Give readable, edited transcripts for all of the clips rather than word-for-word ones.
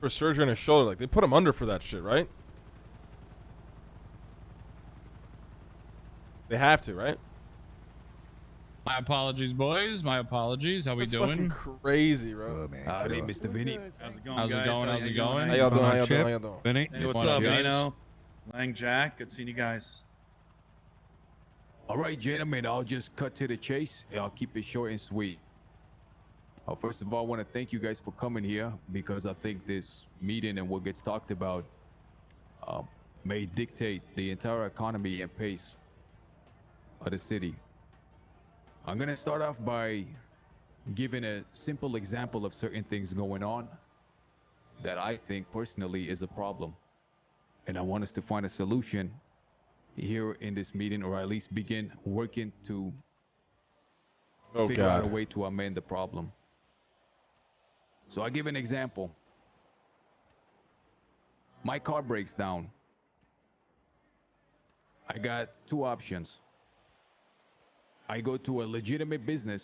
for surgery on his shoulder. Like, they put him under for that shit, right? They have to, right? My apologies, boys. My apologies. How we That's doing? fucking crazy, bro. Man, Howdy, Mr. Vinny. How's it going, How's it guys? going? How's it going? How y'all doing? How y'all doing? Chip. How y'all doing? Vinny. Hey, What's what's going up, on, guys? Nino? Lang Jack, good seeing you guys. All right, gentlemen, I'll just cut to the chase. I'll keep it short and sweet. First of all, I want to thank you guys for coming here because I think this meeting and what gets talked about may dictate the entire economy and pace of the city. I'm going to start off by giving a simple example of certain things going on that I think personally is a problem. And I want us to find a solution here in this meeting, or at least begin working to figure out a way to amend the problem. So I give an example. My car breaks down. I got two options. I go to a legitimate business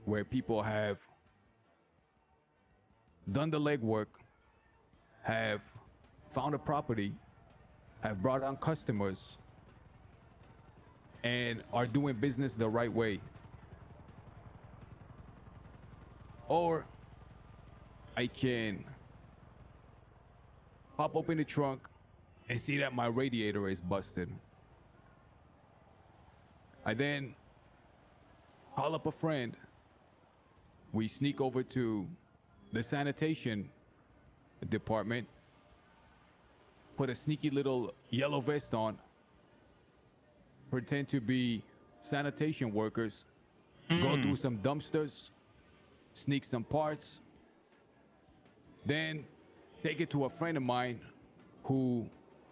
where people have done the legwork, have found a property, have brought on customers, and are doing business the right way. Or I can pop open the trunk and see that my radiator is busted. I then call up a friend. We sneak over to the sanitation department, put a sneaky little yellow vest on, pretend to be sanitation workers, go through some dumpsters, sneak some parts, then take it to a friend of mine who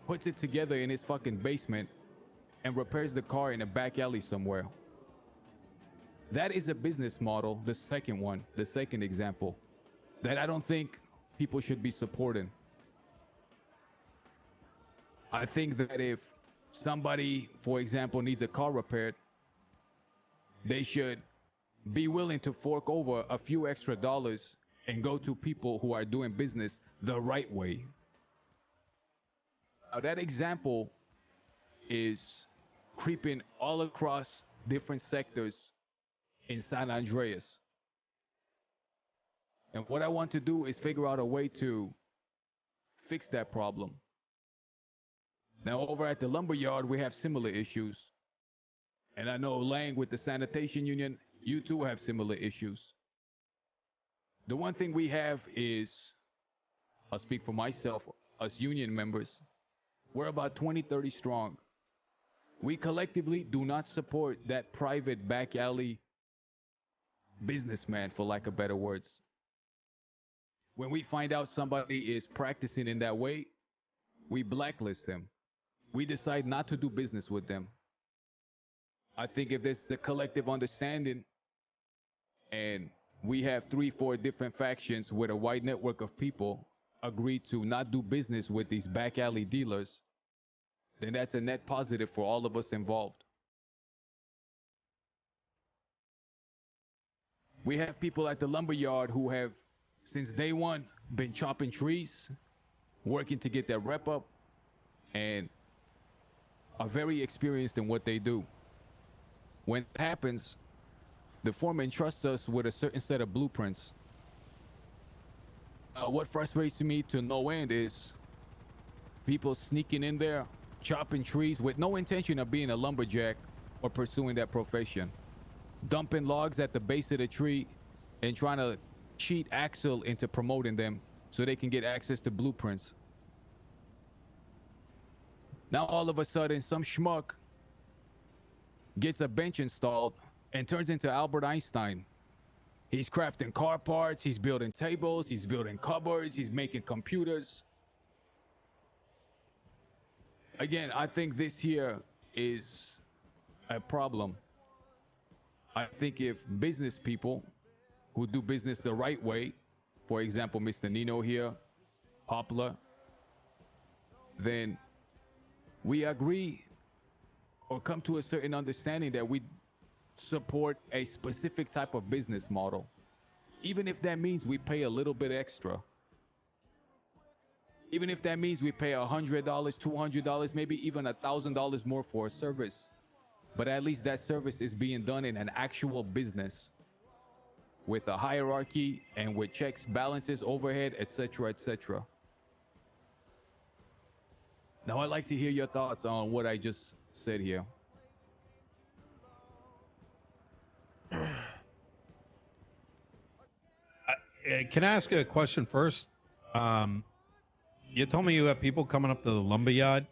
puts it together in his fucking basement and repairs the car in a back alley somewhere. That is a business model, the second one, the second example, that I don't think people should be supporting. I think that if somebody, for example, needs a car repaired, they should be willing to fork over a few extra dollars and go to people who are doing business the right way. Now, that example is creeping all across different sectors in San Andreas. And what I want to do is figure out a way to fix that problem. Now, over at the lumberyard, we have similar issues. And I know, Lang, with the sanitation union, you too have similar issues. The one thing we have is, I'll speak for myself, us union members, we're about 20, 30 strong. We collectively do not support that private back alley businessman, for lack of better words. When we find out somebody is practicing in that way, we blacklist them. We decide not to do business with them. I think if there's the collective understanding and we have 3, 4 different factions with a wide network of people agree to not do business with these back alley dealers, then that's a net positive for all of us involved. We have people at the lumberyard who have, since day one, been chopping trees, working to get their rep up, and are very experienced in what they do. When it happens, the foreman trusts us with a certain set of blueprints. What frustrates me to no end is people sneaking in there, chopping trees with no intention of being a lumberjack or pursuing that profession, dumping logs at the base of the tree and trying to cheat Axel into promoting them so they can get access to blueprints. Now all of a sudden, some schmuck gets a bench installed and turns into Albert Einstein. He's crafting car parts, he's building tables, he's building cupboards, he's making computers. Again, I think this here is a problem. I think if business people who do business the right way, for example, Mr. Nino here, Poplar, then we agree or come to a certain understanding that we support a specific type of business model, even if that means we pay a little bit extra. Even if that means we pay $100, $200, maybe even $1,000 more for a service. But at least that service is being done in an actual business with a hierarchy and with checks, balances, overhead, etc., etc. Now, I'd like to hear your thoughts on what I just said here. Can I ask you a question first? You told me you have people coming up to the lumberyard,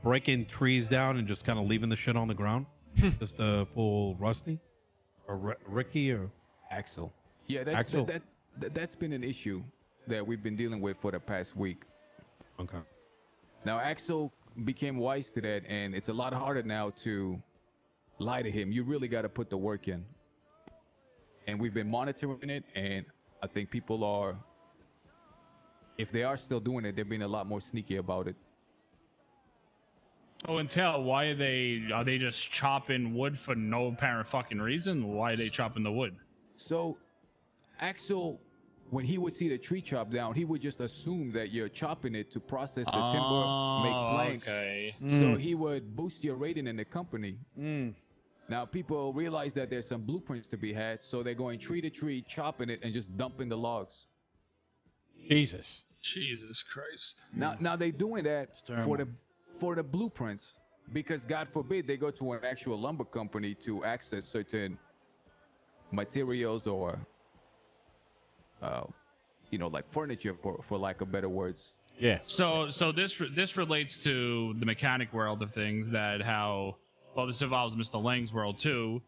breaking trees down and just kind of leaving the shit on the ground, just full Rusty or Ricky or Axel. Yeah, Axel. That's been an issue that we've been dealing with for the past week. Okay. Now, Axel became wise to that, and it's a lot harder now to lie to him. You really got to put the work in. And we've been monitoring it, and I think people are, if they are still doing it, they're being a lot more sneaky about it. Oh, and tell, why are they just chopping wood for no apparent fucking reason? Why are they chopping the wood? So, Axel, when he would see the tree chopped down, he would just assume that you're chopping it to process the timber, make planks. Okay. So he would boost your rating in the company. Mm. Now, people realize that there's some blueprints to be had, so they're going tree to tree, chopping it, and just dumping the logs. Jesus. Jesus Christ. Now they're doing that terrible. for the blueprints, because God forbid they go to an actual lumber company to access certain materials or, like furniture, for lack of better words. Yeah. So this relates to the mechanic world of things, this involves Mr. Lang's world too,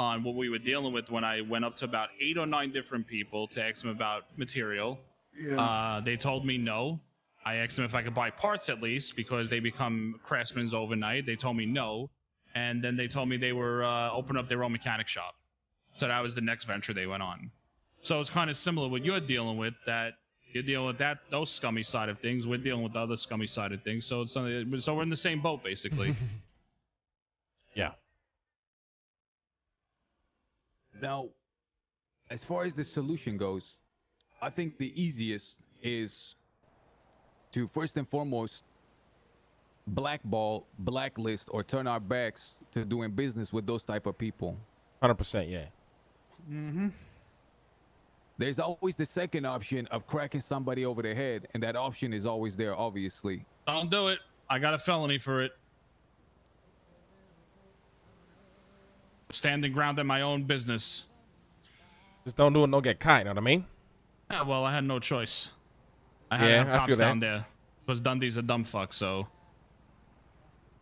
on what we were dealing with when I went up to about 8 or 9 different people to ask them about material. Yeah. They told me no. I asked them if I could buy parts at least, because they become craftsmen overnight. They told me no. And then they told me they were opening up their own mechanic shop. So that was the next venture they went on. So it's kind of similar what you're dealing with, that you're dealing with those scummy side of things. We're dealing with the other scummy side of things. So we're in the same boat, basically. Yeah. Now, as far as the solution goes, I think the easiest is to first and foremost blackball, blacklist, or turn our backs to doing business with those type of people. 100%, yeah. Mm-hmm. There's always the second option of cracking somebody over the head, and that option is always there, obviously. Don't do it. I got a felony for it. Standing ground in my own business. Just don't do it, don't get caught, you know what I mean? Yeah, well, I had no choice. I had to have I cops feel that. down there. Because Dundee's a dumb fuck, so...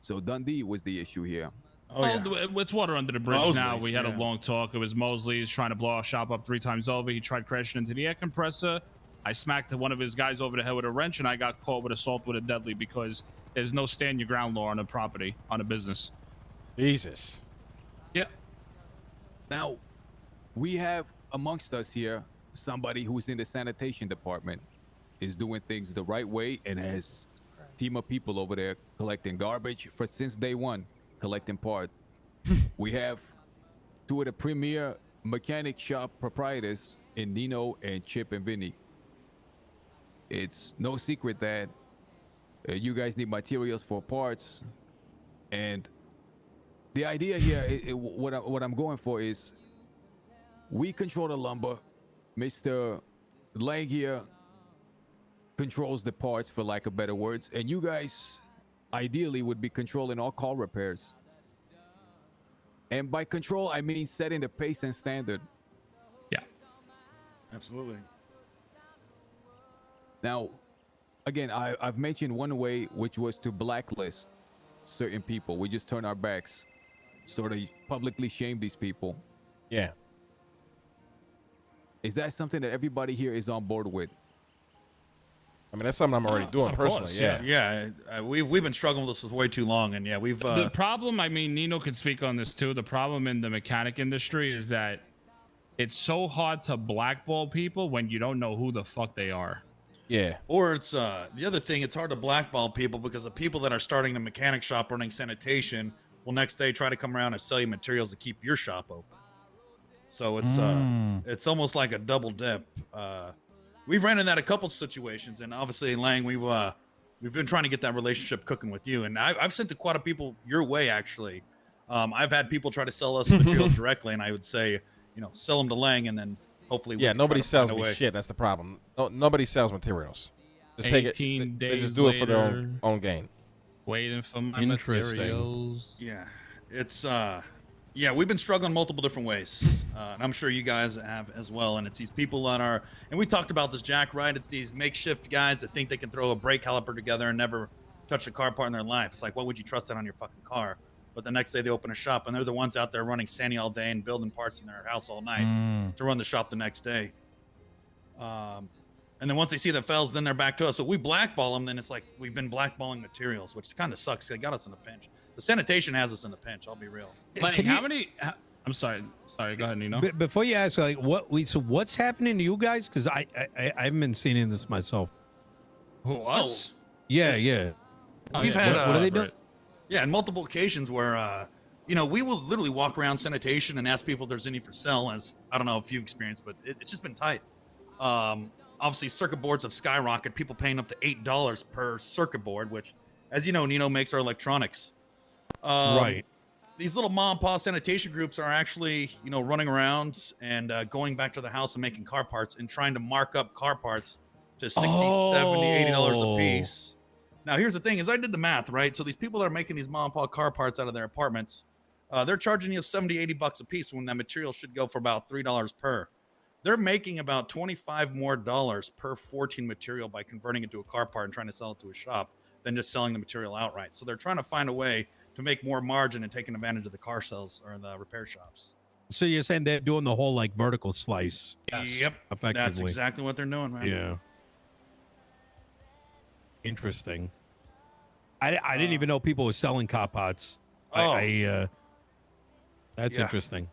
So Dundee was the issue here. Oh, yeah. It's water under the bridge now. Mosley's, We had yeah. a long talk. It was Mosley's trying to blow our shop up 3 times over. He tried crashing into the air compressor. I smacked one of his guys over the head with a wrench, and I got caught with assault with a deadly, because there's no stand your ground law on a property, on a business. Jesus. Yeah. Now, we have amongst us here somebody who's in the sanitation department, is doing things the right way, and has a team of people over there collecting garbage since day one, collecting parts. We have 2 of the premier mechanic shop proprietors in Nino and Chip and Vinny. It's no secret that you guys need materials for parts, and the idea here, what I'm going for is, we control the lumber. Mr. Lang here controls the parts, for lack of better words, and you guys ideally would be controlling all car repairs. And by control, I mean setting the pace and standard. Yeah. Absolutely. Now, again, I've mentioned one way, which was to blacklist certain people. We just turn our backs, sort of publicly shame these people. Yeah. Is that something that everybody here is on board with? I mean, that's something I'm already doing of personally, course, yeah. Yeah, we've been struggling with this for way too long, and yeah, we've The problem, I mean, Nino can speak on this too. The problem in the mechanic industry is that it's so hard to blackball people when you don't know who the fuck they are. Yeah. or it's the other thing. It's hard to blackball people because the people that are starting the mechanic shop running sanitation will next day try to come around and sell you materials to keep your shop open. So it's almost like a double dip. we've ran into that a couple situations, and obviously, Lang, we've been trying to get that relationship cooking with you, and I've sent quite a people your way actually. I've had people try to sell us material directly, and I would say, sell them to Lang, and then hopefully, we Yeah, can try nobody to sells find a me way. shit. That's the problem. No, nobody sells materials. Just take it. 18 They days just do it for their later. own gain. Waiting for my Interesting. materials. Yeah, it's we've been struggling multiple different ways, and I'm sure you guys have as well. And it's these people that are, and we talked about this, Jack, right? It's these makeshift guys that think they can throw a brake caliper together and never touch a car part in their life. It's like, why would you trust that on your fucking car? But the next day they open a shop, and they're the ones out there running Sandy all day and building parts in their house all night to run the shop the next day. And then once they see that fails, then they're back to us. So we blackball them, then it's like we've been blackballing materials, which kind of sucks. They got us in a pinch. The sanitation has us in a pinch. I'll be real. Like, Can how you- many? I'm sorry. Sorry, go ahead, Nino. Before you ask, like, what's happening to you guys? Because I haven't been seeing this myself. Who, us? Yeah, yeah. We've had, what are they doing? Yeah, on multiple occasions where, we will literally walk around sanitation and ask people if there's any for sale. As I don't know if you've experienced, but it's just been tight. Obviously, circuit boards have skyrocketed. People paying up to $8 per circuit board, which, as you know, Nino makes our electronics. Right. These little mom and pop sanitation groups are actually, running around and going back to the house and making car parts and trying to mark up car parts to $60, $70, $80 a piece. Now, here's the thing: is I did the math, right? So these people that are making these mom and pop car parts out of their apartments, they're charging you $70, $80 a piece when that material should go for about $3 per. They're making about $25 more per 14 material by converting it to a car part and trying to sell it to a shop than just selling the material outright. So they're trying to find a way to make more margin and taking advantage of the car sales or the repair shops. So you're saying they're doing the whole like vertical slice? Yes. Yep, Effectively. that's exactly what they're doing, man. Yeah. Interesting. I didn't even know people were selling car parts. Oh. That's Yeah. interesting.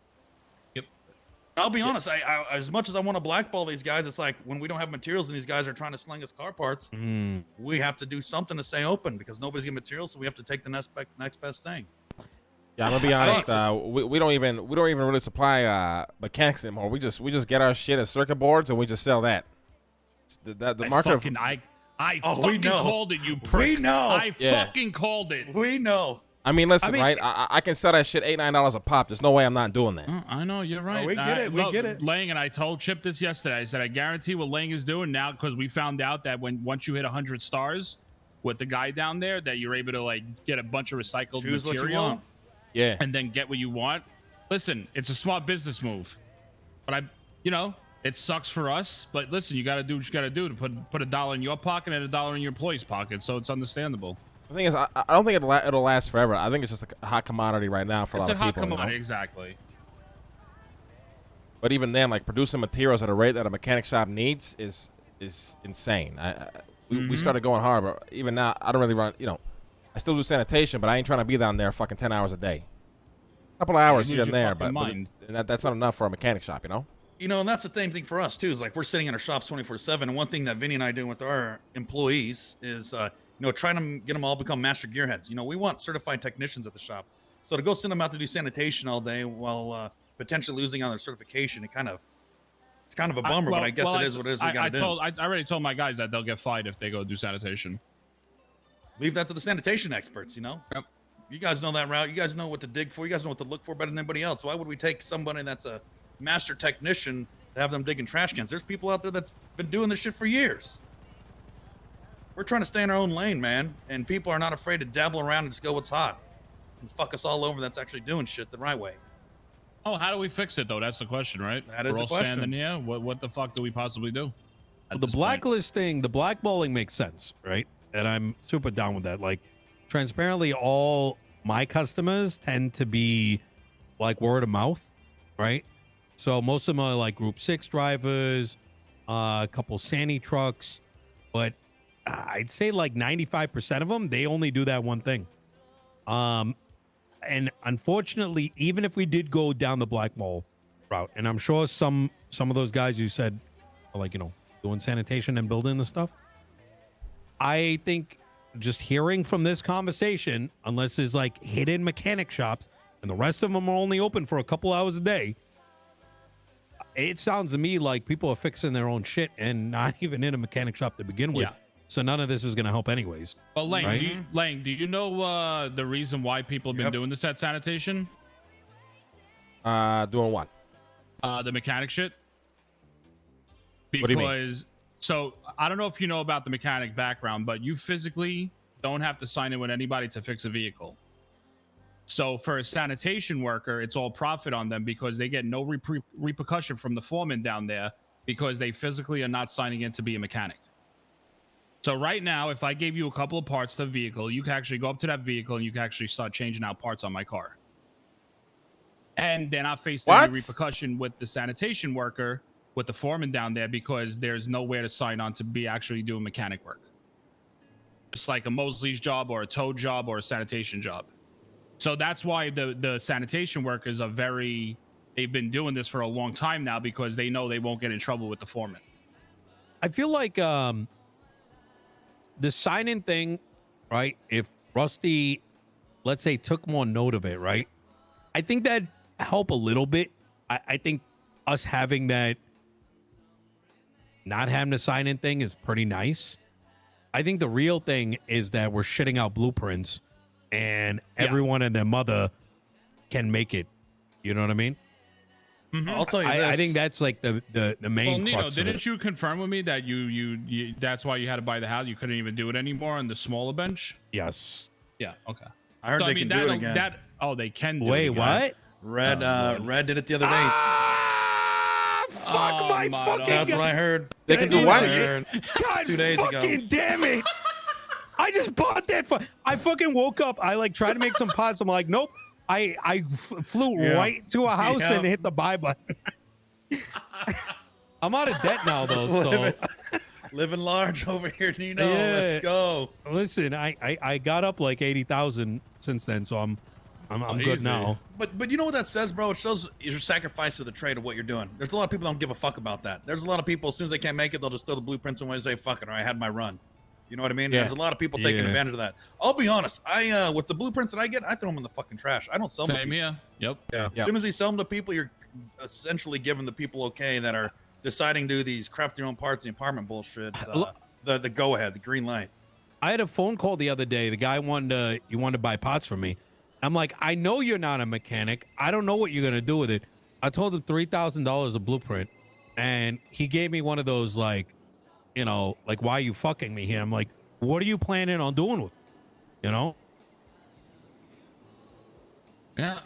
I'll be honest. I as much as I want to blackball these guys, it's like when we don't have materials and these guys are trying to sling us car parts, we have to do something to stay open because nobody's getting materials, so we have to take the next best thing. Yeah, I'm gonna be honest. Sucks. We don't even really supply mechanics anymore. We just get our shit as circuit boards and we just sell that. The market. I Oh, we fucking know. called it, you prick. We know. I Yeah. fucking called it. We know. I mean, listen, I mean- right? I can sell that shit $8-9 a pop. There's no way I'm not doing that. I know, you're right. we get it, we get it. Lang, and I told Chip this yesterday. I said, I guarantee what Lang is doing now, because we found out that once you hit 100 stars with the guy down there, that you're able to like get a bunch of recycled Choose what you material want. Yeah. and then get what you want. Listen, it's a smart business move. But it sucks for us. But listen, you got to do what you got to do to put $1 in your pocket and $1 in your employee's pocket. So it's understandable. The thing is, I don't think it'll last forever. I think it's just a hot commodity right now for a It's lot a of hot people. commodity, exactly. But even then, like producing materials at a rate that a mechanic shop needs is insane. We started going hard, but even now, I don't really run. I still do sanitation, but I ain't trying to be down there fucking 10 hours a day. A couple of hours use here and your there, fucking but mind. that's not enough for a mechanic shop, And that's the same thing for us too. Is like we're sitting in our shops 24/7, and one thing that Vinny and I do with our employees is, trying to get them all become master gearheads. We want certified technicians at the shop, so to go send them out to do sanitation all day while potentially losing on their certification, it's kind of a bummer. But I guess it is what it is. We got to do. I already told my guys that they'll get fined if they go do sanitation. Leave that to the sanitation experts. Yep. You guys know that route. You guys know what to dig for. You guys know what to look for better than anybody else. Why would we take somebody that's a master technician to have them digging trash cans? There's people out there that's been doing this shit for years. We're trying to stay in our own lane, man, and people are not afraid to dabble around and just go what's hot and fuck us all over. That's actually doing shit the right way. Oh, how do we fix it though? That's the question, right? That is We're the all question. standing here. What the fuck do we possibly do? at The this point? blacklisting, the blackballing makes sense, right? And I'm super down with that. Like, transparently, all my customers tend to be like word of mouth, right? So most of them are like Group 6 drivers, a couple Sani trucks, but I'd say like 95% of them, they only do that one thing. And unfortunately, even if we did go down the blackball route, and I'm sure some of those guys you said are like, doing sanitation and building the stuff, I think just hearing from this conversation, unless there's like hidden mechanic shops and the rest of them are only open for a couple hours a day, it sounds to me like people are fixing their own shit and not even in a mechanic shop to begin with. Yeah. So none of this is going to help anyways. Well, Lang, Right? do you know the reason why people have been doing this at sanitation? Doing what? The mechanic shit. What do you mean? Because so I don't know if you know about the mechanic background, but you physically don't have to sign in with anybody to fix a vehicle. So for a sanitation worker, it's all profit on them because they get no repercussion from the foreman down there because they physically are not signing in to be a mechanic. So right now, if I gave you a couple of parts to the vehicle, you can actually go up to that vehicle and you can actually start changing out parts on my car. And then I faced any repercussion with the sanitation worker, with the foreman down there, because there's nowhere to sign on to be actually doing mechanic work. It's like a Mosley's job or a tow job or a sanitation job. So that's why the sanitation workers are they've been doing this for a long time now because they know they won't get in trouble with the foreman. I feel like the sign-in thing, right? If Rusty, let's say, took more note of it, right? I think that'd help a little bit. I think us having that, not having the sign-in thing is pretty nice. I think the real thing is that we're shitting out blueprints and everyone and their mother can make it. You know what I mean? Mm-hmm. I'll tell you this. I think that's like the main. Well, Nino, crux of didn't it. you confirm with me that you that's why you had to buy the house? You couldn't even do it anymore on the smaller bench? Yes. Yeah. Okay. I heard So, they can do it again. They can do it Wait, again. what? Red did it the other day. Fuck my fucking. That's what I heard. They can do what? God 2 days ago. fucking damn it! I just bought that. I fucking woke up. I like tried to make some pots. I'm like, nope. I flew right to a house and hit the buy button. I'm out of debt now though. So living large over here, Nino. Yeah. Let's go. listen, I got up like 80,000 since then, so I'm good easy. now. But you know what that says, bro? It shows your sacrifice to the trade of what you're doing. There's a lot of people that don't give a fuck about that. There's a lot of people, as soon as they can't make it, they'll just throw the blueprints away and say, fuck it, or I had my run. You know what I mean? Yeah. There's a lot of people taking advantage of that. I'll be honest. I with the blueprints that I get, I throw them in the fucking trash. I don't sell them. Same here. Yep. Yeah. As soon as we sell them to people, you're essentially giving the people that are deciding to do these craft your own parts, the apartment bullshit, the go ahead, the green light. I had a phone call the other day. The guy wanted to buy pots from me. I'm like, I know you're not a mechanic. I don't know what you're gonna do with it. I told him $3,000 a blueprint, and he gave me one of those like, like, why are you fucking me here? I'm like, what are you planning on doing with it? You know? Yeah,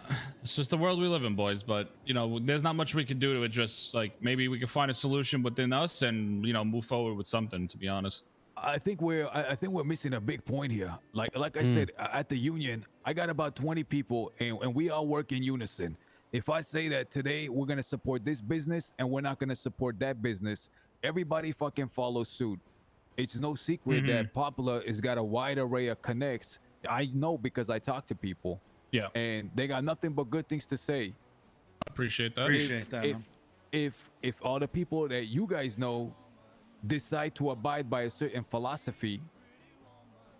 it's just the world we live in, boys. But there's not much we can do to it. Just like maybe we can find a solution within us and move forward with something. To be honest. I think we're missing a big point here. Like I said, at the union, I got about 20 people, and we all work in unison. If I say that today we're gonna support this business and we're not gonna support that business, everybody fucking follows suit. It's no secret that Popular has got a wide array of connects. I know because I talk to people. Yeah. And they got nothing but good things to say. I appreciate that. If all the people that you guys know decide to abide by a certain philosophy,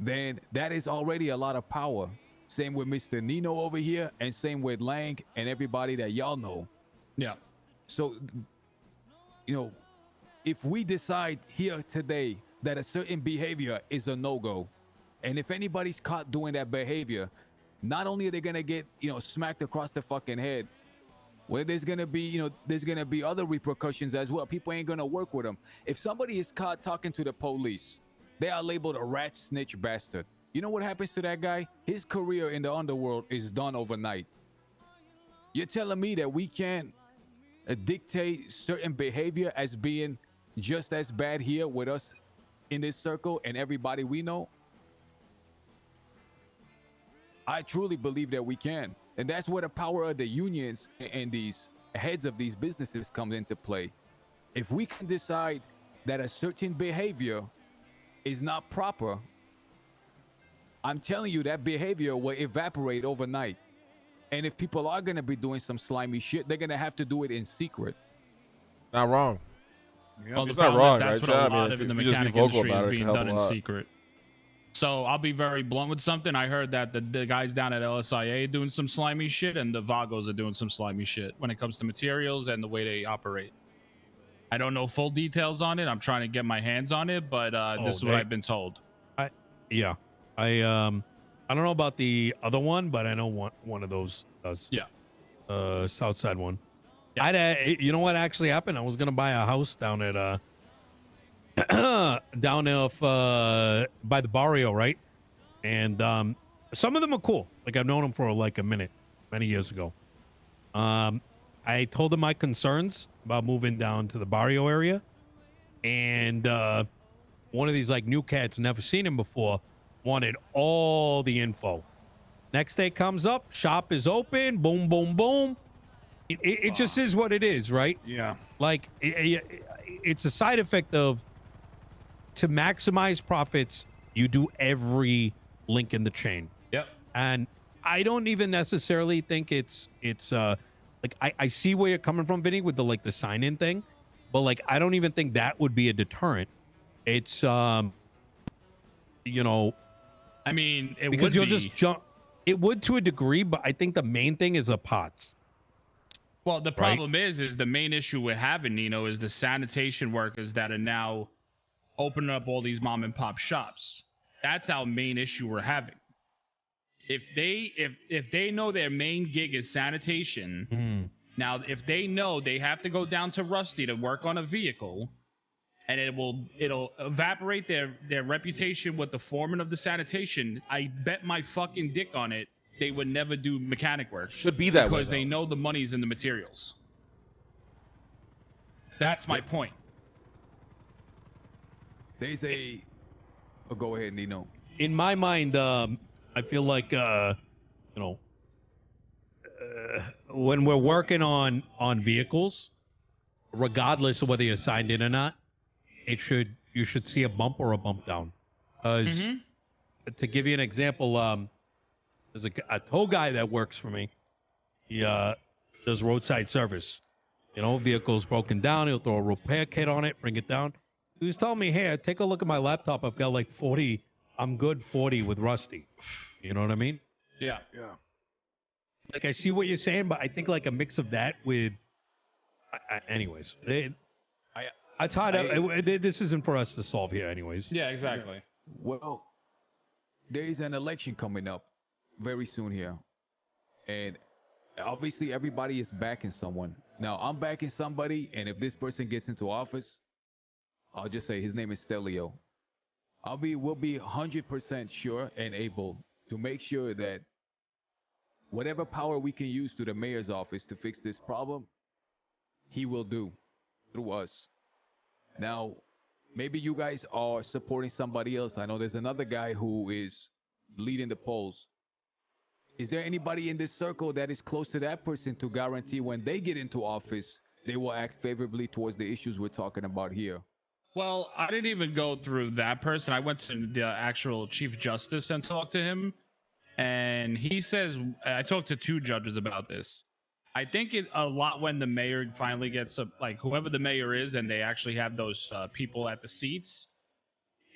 then that is already a lot of power. Same with Mr. Nino over here, and same with Lang and everybody that y'all know. Yeah. So, if we decide here today that a certain behavior is a no-go, and if anybody's caught doing that behavior, not only are they gonna get smacked across the fucking head, well, there's gonna be other repercussions as well. People ain't gonna work with them. If somebody is caught talking to the police, they are labeled a rat, snitch, bastard. You know what happens to that guy? His career in the underworld is done overnight. You're telling me that we can't dictate certain behavior as being just as bad here with us in this circle and everybody we know? I truly believe that we can. And that's where the power of the unions and these heads of these businesses comes into play. If we can decide that a certain behavior is not proper, I'm telling you that behavior will evaporate overnight. And if people are going to be doing some slimy shit, they're going to have to do it in secret. Not wrong. Yep. Well, It's the not problem wrong, is that's right, what Chad? a lot I mean, of in the if you just be mechanic vocal industry about is it, it being can help done a in lot. secret. So I'll be very blunt with something. I heard that the guys down at LSIA doing some slimy shit, and the Vagos are doing some slimy shit when it comes to materials and the way they operate. I don't know full details on it. I'm trying to get my hands on it, but this is what I've been told. Yeah, I don't know about the other one, but I know one of those does. Yeah. South Side one. Yeah. You know what actually happened? I was gonna buy a house down at down off by the barrio, right? And some of them are cool. Like I've known them for like a minute, many years ago. I told them my concerns about moving down to the barrio area, and one of these like new cats, never seen him before, wanted all the info. Next day comes up, shop is open, boom, boom, boom. It just is what it is, right? Yeah. Like it's a side effect of, to maximize profits, you do every link in the chain. Yep. And I don't even necessarily think it's like I see where you're coming from, Vinny, with the sign-in thing, but like I don't even think that would be a deterrent. It's you know, I mean, it because would you'll be. just jump. It would to a degree, but I think the main thing is the pots. Well, the problem is the main issue we're having, Nino, is the sanitation workers that are now opening up all these mom and pop shops. That's our main issue we're having. If they know their main gig is sanitation, now if they know they have to go down to Rusty to work on a vehicle, and it'll evaporate their reputation with the foreman of the sanitation, I bet my fucking dick on it, they would never do mechanic work. Should be that way, because they though. know the money's in the materials. That's my point. There's a. Oh, go ahead, Nino. In my mind, I feel like when we're working on vehicles, regardless of whether you're signed in or not, you should see a bump or a bump down. Because to give you an example, there's a tow guy that works for me. He does roadside service. You know, vehicle's broken down, he'll throw a repair kit on it, bring it down. He was telling me, hey, take a look at my laptop. I've got like 40. I'm good 40 with Rusty. You know what I mean? Yeah. Yeah. Like I see what you're saying, but I think like a mix of that with. Anyways, it's hard. This isn't for us to solve here, anyways. Yeah, exactly. Well, there is an election coming up very soon here, and obviously everybody is backing someone. Now I'm backing somebody, and if this person gets into office, I'll just say his name is Stelio. We'll be 100% sure and able to make sure that whatever power we can use to the mayor's office to fix this problem, he will do through us. Now, maybe you guys are supporting somebody else. I know there's another guy who is leading the polls. Is there anybody in this circle that is close to that person to guarantee when they get into office, they will act favorably towards the issues we're talking about here? Well, I didn't even go through that person. I went to the actual Chief Justice and talked to him. And he says, I talked to two judges about this. I think it a lot when the mayor finally gets like whoever the mayor is, and they actually have those people at the seats.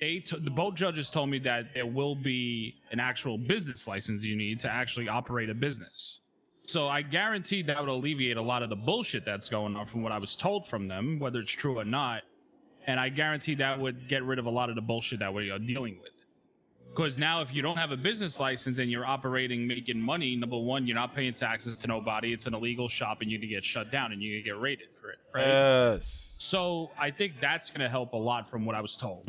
The both judges told me that there will be an actual business license you need to actually operate a business. So I guarantee that would alleviate a lot of the bullshit that's going on from what I was told from them, whether it's true or not. And I guarantee that would get rid of a lot of the bullshit that we are dealing with. Because now if you don't have a business license and you're operating, making money, number one, you're not paying taxes to nobody. It's an illegal shop and you're going to get shut down and you're going to get raided for it, right? Yes. So I think that's going to help a lot from what I was told.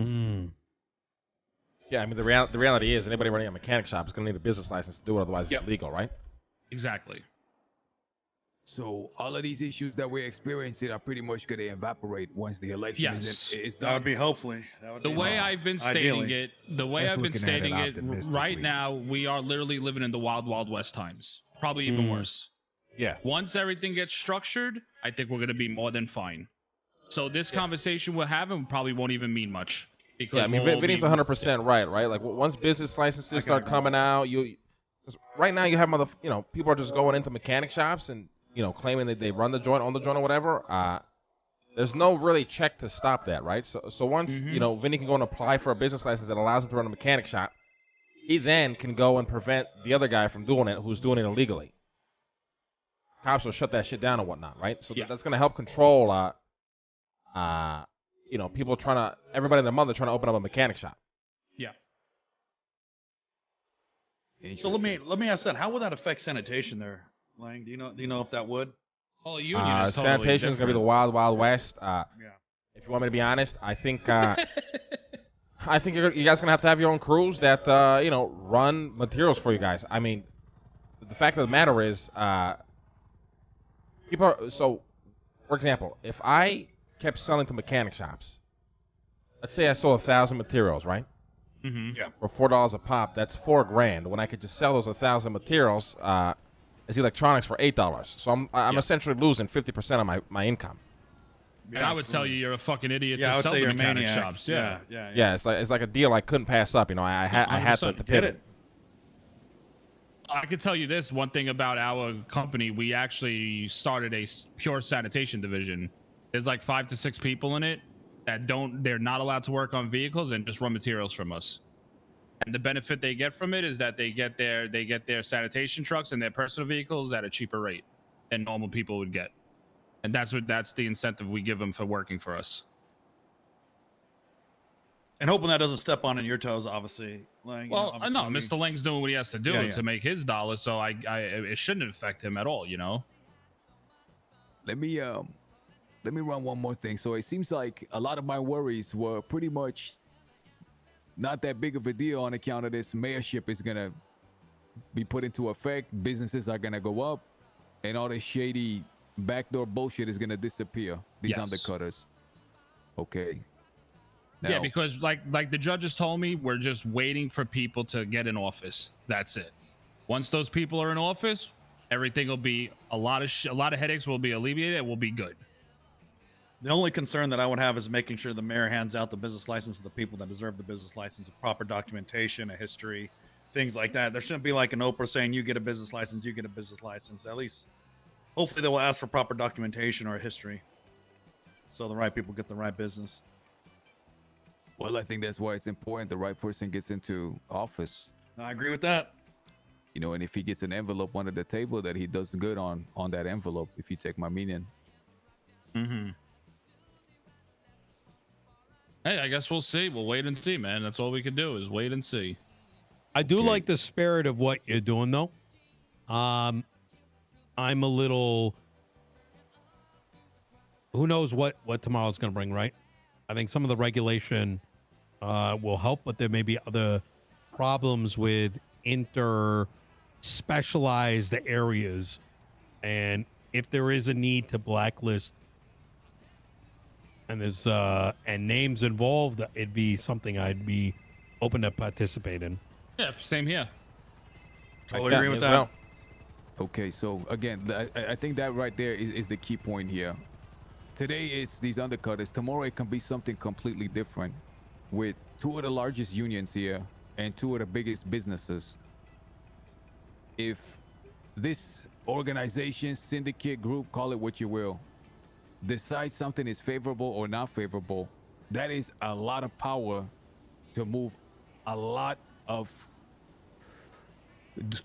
Yeah, I mean, the reality is anybody running a mechanic shop is going to need a business license to do it, otherwise it's illegal, right? Exactly. So all of these issues that we're experiencing are pretty much going to evaporate once the election is done. That would be hopefully. That would The be way nice. I've been Ideally. stating it, right now, we are literally living in the wild, wild west times. Probably even worse. Yeah. Once everything gets structured, I think we're going to be more than fine. So this conversation we're having probably won't even mean much. Because Yeah, I mean, Vinny's 100% right? Like, once business licenses start coming out, right now you have people are just going into mechanic shops and, claiming that they run the joint, own the joint or whatever. There's no really check to stop that, right? So once, Vinny can go and apply for a business license that allows him to run a mechanic shop, he then can go and prevent the other guy from doing it who's doing it illegally. Cops will shut that shit down and whatnot, right? So Yeah. that's going to help control, people everybody and their mother trying to open up a mechanic shop. Yeah. So let me ask that. How would that affect sanitation there, Lang? Do you know if that would? Oh, union is totally Sanitation is going to be the different. wild, wild west. Yeah. If you want me to be honest, I think I think you guys are gonna have to have your own crews that run materials for you guys. I mean, the fact of the matter is, people. So, for example, if I kept selling to mechanic shops, let's say I sold 1,000 materials, right? Mm-hmm. Yeah. For $4 a pop, that's $4,000. When I could just sell those 1,000 materials as electronics for $8. So I'm essentially losing 50% of my income. And I would tell you you're a fucking idiot Yeah, I to would sell say to you're a mechanic maniac. shops. Yeah. Yeah, it's like a deal I couldn't pass up. I had to 100%. pivot. Get it. I can tell you this one thing about our company. We actually started a pure sanitation division. There's like 5 to 6 people in it they're not allowed to work on vehicles and just run materials from us. And the benefit they get from it is that they get their sanitation trucks and their personal vehicles at a cheaper rate than normal people would get. And that's the incentive we give them for working for us. And hoping that doesn't step on your toes, obviously. Like, Well, no, Mr. Lang's doing what he has to do Yeah. to make his dollar, so it shouldn't affect him at all, Let me run one more thing. So it seems like a lot of my worries were pretty much not that big of a deal on account of this mayorship is gonna be put into effect. Businesses are gonna go up, and all this shady backdoor bullshit is gonna disappear. These Yes. undercutters. Okay. Yeah, Now, because like the judges told me, we're just waiting for people to get in office. That's it. Once those people are in office, everything will be a lot of headaches will be alleviated. It will be good. The only concern that I would have is making sure the mayor hands out the business license to the people that deserve the business license, with proper documentation, a history, things like that. There shouldn't be like an Oprah saying, you get a business license, you get a business license. At least, hopefully they will ask for proper documentation or a history so the right people get the right business. well, I think that's why it's important the right person gets into office. I agree with that. And if he gets an envelope under the table, that he does good on that envelope, if you take my meaning. Mm-hmm. Hey, I guess we'll see. We'll wait and see, man. That's all we can do is wait and see. I do like the spirit of what you're doing, though. I'm a little. Who knows what tomorrow's going to bring, right? I think some of the regulation will help, but there may be other problems with specialized areas, and if there is a need to blacklist and there's and names involved, it'd be something I'd be open to participate in. Yeah, same here. Totally agree with that. Okay, so again, I think that right there is the key point here. Today it's these undercutters. Tomorrow it can be something completely different, with 2 of the largest unions here and 2 of the biggest businesses. If this organization, syndicate, group, call it what you will, decide something is favorable or not favorable, that is a lot of power to move a lot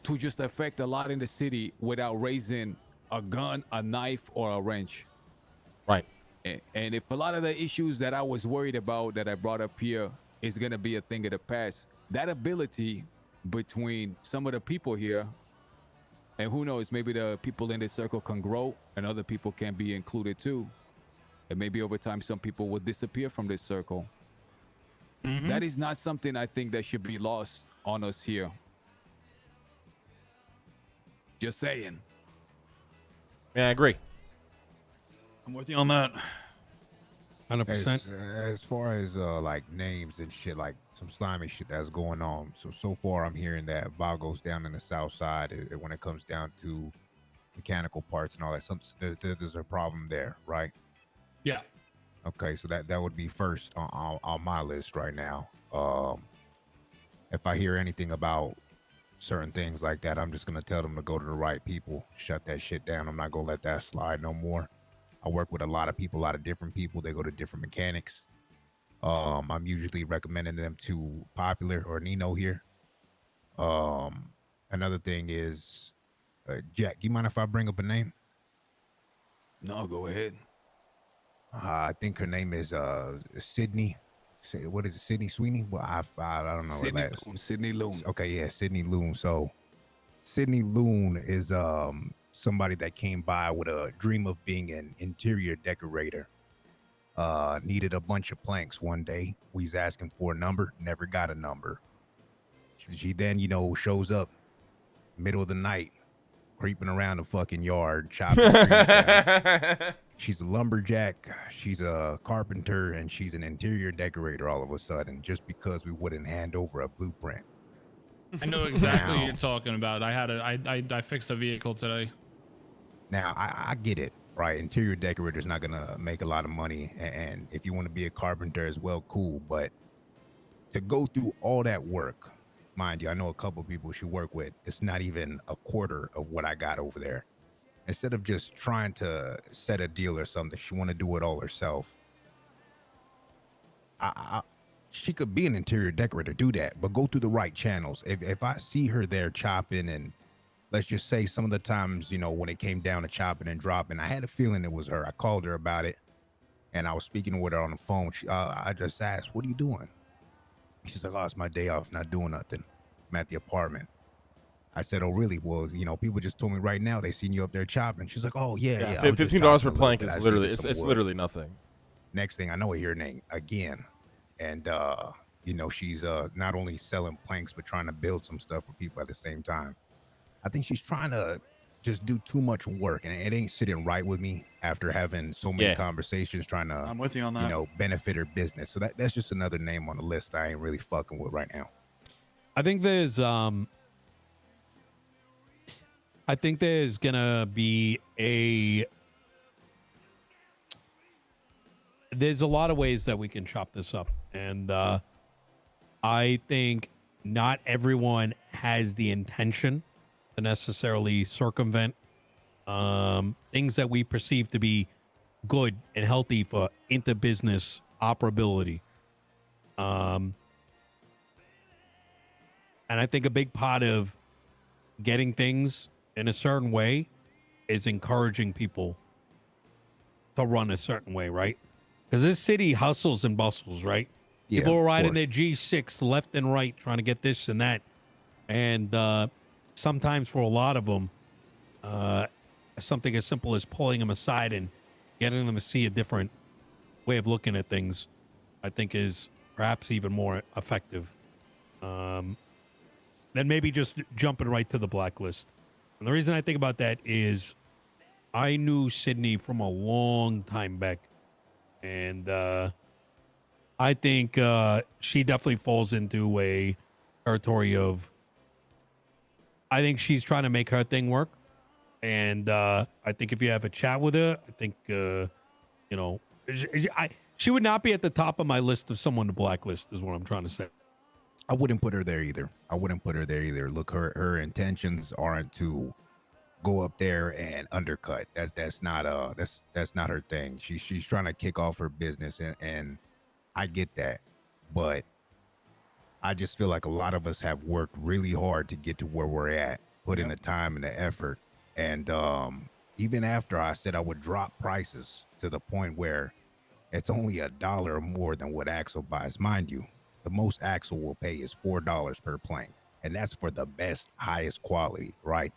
to just affect a lot in the city without raising a gun, a knife, or a wrench. Right. And if a lot of the issues that I was worried about that I brought up here is going to be a thing of the past, that ability between some of the people here, and who knows, maybe the people in this circle can grow and other people can be included too. And maybe over time, some people will disappear from this circle. Mm-hmm. That is not something I think that should be lost on us here. Just saying. Yeah, I agree. I'm with you on that. 100%. As far as like names and shit, like some slimy shit that's going on. So far I'm hearing that Vago's down in the south side when it comes down to mechanical parts and all that. There's a problem there, right? Yeah. Okay, so that would be first on my list right now. If I hear anything about certain things like that, I'm just gonna tell them to go to the right people, shut that shit down. I'm not gonna let that slide no more. I work with a lot of people, a lot of different people. They go to different mechanics. I'm usually recommending them to Popular or Nino here. Another thing is, Jack, you mind if I bring up a name? No, go ahead. I think her name is Sydney. What is it, Sydney Sweeney? Well, I don't know her Sydney last. Loon. Sydney Loon. Okay, yeah, Sydney Loon. So Sydney Loon is somebody that came by with a dream of being an interior decorator. Needed a bunch of planks one day. We was asking for a number, never got a number. She then, shows up middle of the night, creeping around the fucking yard, chopping trees down. She's a lumberjack, she's a carpenter, and she's an interior decorator all of a sudden, just because we wouldn't hand over a blueprint. I know exactly what Now- you're talking about. I fixed a vehicle today. Now, I get it, right? Interior decorator's not gonna make a lot of money, and if you want to be a carpenter as well, cool. But to go through all that work, mind you, I know a couple people she work with. It's not even a quarter of what I got over there. Instead of just trying to set a deal or something, she want to do it all herself. She could be an interior decorator, do that, but go through the right channels. If I see her there chopping, and let's just say some of the times, when it came down to chopping and dropping, I had a feeling it was her. I called her about it, and I was speaking with her on the phone. I just asked, "What are you doing?" She's like, "Oh, it's my day off, not doing nothing. I'm at the apartment." I said, "Oh, really? Well, people just told me right now they seen you up there chopping." She's like, "Oh, yeah. I was just $15 chopping per a little plank bit. is I just literally needed some it's wood." literally nothing. Next thing I know, I hear her name again. And she's not only selling planks but trying to build some stuff for people at the same time. I think she's trying to just do too much work, and it ain't sitting right with me after having so many Yeah. conversations trying to I'm with you on that. benefit her business. So that's just another name on the list I ain't really fucking with right now. I think there's gonna be there's a lot of ways that we can chop this up, and I think not everyone has the intention to necessarily circumvent things that we perceive to be good and healthy for inter-business operability. And I think a big part of getting things in a certain way is encouraging people to run a certain way, right? Because this city hustles and bustles, right? Yeah, People are of riding course. their G6 left and right trying to get this and that. And sometimes for a lot of them, something as simple as pulling them aside and getting them to see a different way of looking at things, I think is perhaps even more effective than maybe just jumping right to the blacklist. And the reason I think about that is I knew Sydney from a long time back. And I think she definitely falls into a territory of, I think she's trying to make her thing work. And I think if you have a chat with her, I think, she would not be at the top of my list of someone to blacklist, is what I'm trying to say. I wouldn't put her there either. Look, her intentions aren't to go up there and undercut. That's not her thing. She's trying to kick off her business, and I get that, but I just feel like a lot of us have worked really hard to get to where we're at, put in the time and the effort, and even after I said I would drop prices to the point where it's only $1 more than what Axel buys, mind you. The most Axel will pay is $4 per plank, and that's for the best, highest quality, right?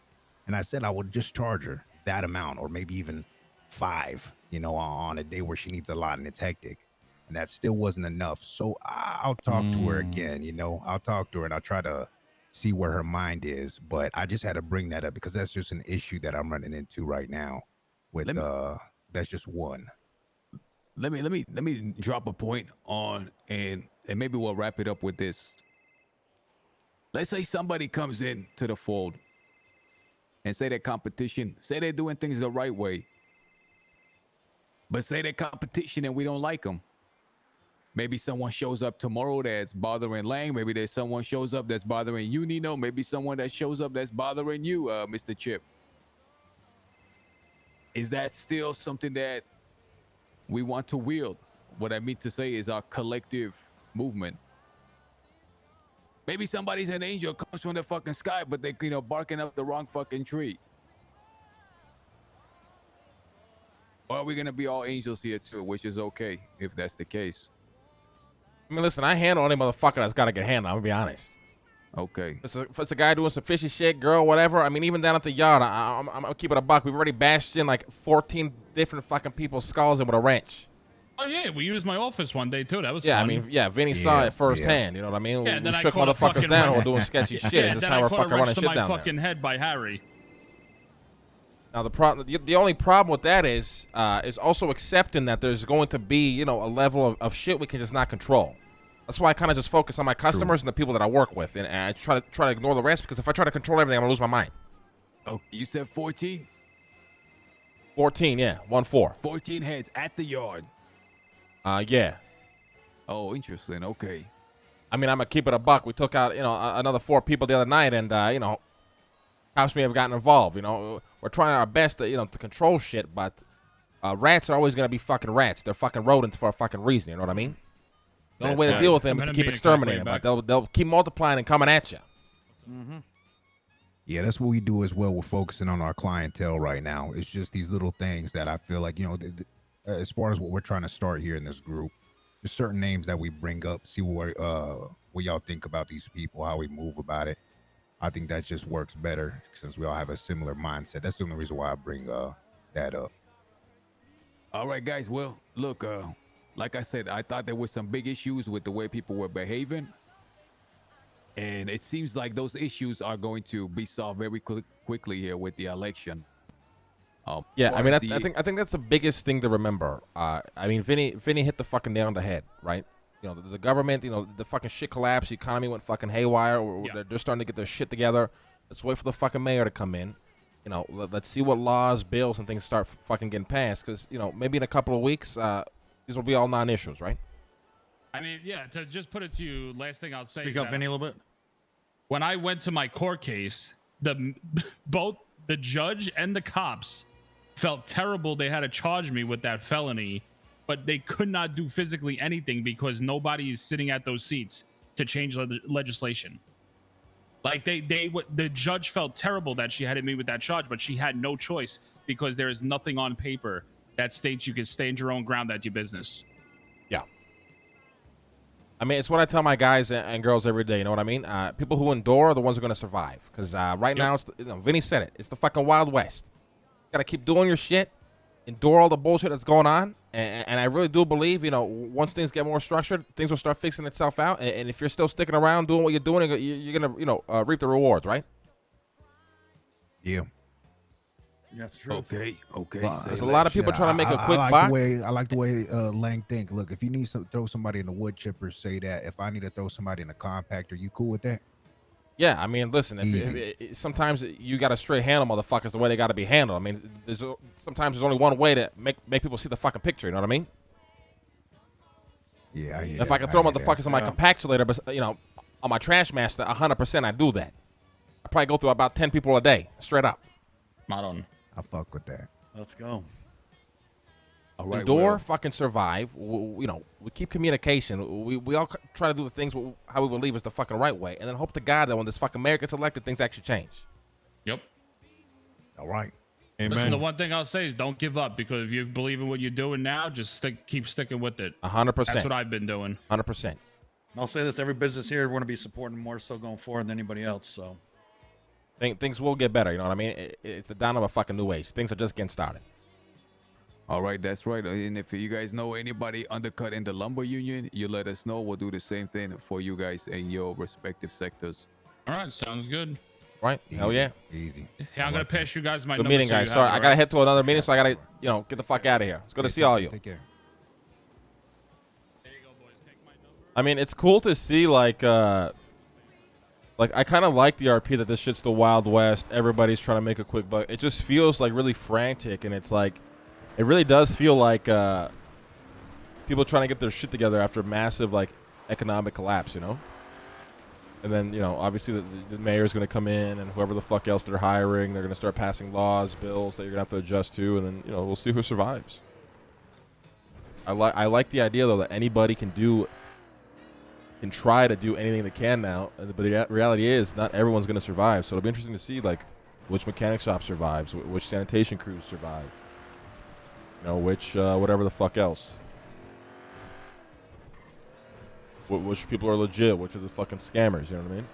And I said I would just charge her that amount, or maybe even 5, on a day where she needs a lot and it's hectic. And that still wasn't enough. So I'll talk to her again, I'll talk to her and I'll try to see where her mind is. But I just had to bring that up because that's just an issue that I'm running into right now with that's just one. Let me drop a point on, and maybe we'll wrap it up with this. Let's say somebody comes in to the fold and say they're competition, say they're doing things the right way, but say they're competition and we don't like them. Maybe someone shows up tomorrow that's bothering Lang. Maybe there's someone shows up that's bothering you, Nino. Maybe someone that shows up that's bothering you, Mr. Chip. Is that still something that we want to wield? What I mean to say is our collective movement. Maybe somebody's an angel comes from the fucking sky, but they barking up the wrong fucking tree. Or are we gonna be all angels here too, which is okay if that's the case. I mean, listen, I handle any motherfucker that's got to get handled. I'm going to be honest. Okay. If it's a guy doing some fishy shit, girl, whatever, I mean, even down at the yard, I'm going to keep it a buck. We've already bashed in like 14 different fucking people's skulls in with a wrench. Oh yeah, we used my office one day too. That was Yeah, fun. I mean, yeah, Vinny saw it firsthand. You know what I mean? Yeah, and we then I shook caught a motherfuckers fucking down who wrench. were doing sketchy shit. Yeah, It's just then how I we're caught a fucking running wrench to shit my down fucking there. head by Harry. Now the only problem with that is also accepting that there's going to be a level of shit we can just not control. That's why I kind of just focus on my customers and the people that I work with, and I try to ignore the rest, because if I try to control everything, I'm gonna lose my mind. Oh, you said 14? 14, yeah, 1-4. 14 heads at the yard. Yeah. Oh, interesting. Okay. I mean, I'm gonna keep it a buck. We took out another 4 people the other night, and cops may have gotten involved. We're trying our best to control shit, but rats are always gonna be fucking rats. They're fucking rodents for a fucking reason. You know what I mean? The only way to deal with them is to keep exterminating, but they'll keep multiplying and coming at you. Mm-hmm. Yeah, that's what we do as well. We're focusing on our clientele right now. It's just these little things that I feel like, as far as what we're trying to start here in this group, there's certain names that we bring up, see what y'all think about these people, how we move about it. I think that just works better since we all have a similar mindset. That's the only reason why I bring that up. All right, guys. Well, look, like I said, I thought there were some big issues with the way people were behaving. And it seems like those issues are going to be solved very quickly here with the election. Yeah, I mean, I think that's the biggest thing to remember. I mean, Vinny hit the fucking nail on the head, right? The government, the fucking shit collapsed. The economy went fucking haywire. They're just starting to get their shit together. Let's wait for the fucking mayor to come in. Let's see what laws, bills, and things start fucking getting passed. Because, maybe in a couple of weeks, these will be all non-issues, right? I mean, yeah, to just put it to you, last thing I'll say. Speak up, Vinny, a little bit. When I went to my court case, both the judge and the cops felt terrible they had to charge me with that felony, but they could not do physically anything because nobody is sitting at those seats to change legislation. Like the judge felt terrible that she had to meet with that charge, but she had no choice because there is nothing on paper that states you can stand your own ground at your business. Yeah. I mean, it's what I tell my guys and girls every day. You know what I mean? People who endure are the ones who are going to survive. Because right now, Vinny said it. It's the fucking Wild West. Got to keep doing your shit. Endure all the bullshit that's going on. And I really do believe, once things get more structured, things will start fixing itself out. And if you're still sticking around doing what you're doing, you're going to, reap the rewards, right? Yeah. That's true. Okay. Well, there's a lot of people trying to make a quick buck. I like the way Lang think. Look, if you need to throw somebody in the wood chipper, say that. If I need to throw somebody in a compactor, you cool with that? Yeah, I mean, listen. Sometimes you got to straight handle motherfuckers the way they got to be handled. I mean, sometimes there's only one way to make people see the fucking picture. You know what I mean? Yeah. If I can throw motherfuckers on my compactulator, but on my trash master, 100%, I do that. I probably go through about 10 people a day, straight up. Not on. I fuck with that. Let's go. All right, Endure, fucking survive. We keep communication. We all try to do the things how we believe is the fucking right way, and then hope to God that when this fucking mayor gets elected, things actually change. Yep. All right. Listen, the one thing I'll say is don't give up, because if you believe in what you're doing now, just keep sticking with it. 100%. That's what I've been doing. 100%. I'll say this: every business here, we're going to be supporting more so going forward than anybody else. So Things will get better. You know what I mean? It's the dawn of a fucking new age. Things are just getting started. All right, that's right. And if you guys know anybody undercut in the lumber union, you let us know. We'll do the same thing for you guys in your respective sectors. All right, sounds good. Right? Hell yeah. Easy. Hey, I'm going to pass you guys my Good number. meeting, so you guys. have Sorry, it, I all got to right? head to another meeting, so I got to, get the fuck out of here. It's good to see all you. Take care. There you go, boys. Take my number. I mean, it's cool to see, like I kind of like the RP that this shit's the Wild West. Everybody's trying to make a quick buck. It just feels like really frantic, and it's like, it really does feel like people trying to get their shit together after massive like economic collapse, And then obviously the mayor's going to come in, and whoever the fuck else they're hiring, they're going to start passing laws, bills that you're going to have to adjust to, and then we'll see who survives. I like the idea though that anybody can do can try to do anything they can now. But the reality is, not everyone's going to survive. So it'll be interesting to see like which mechanic shop survives, which sanitation crews survive. You know, which whatever the fuck else. Which people are legit, which are the fucking scammers. You know what I mean?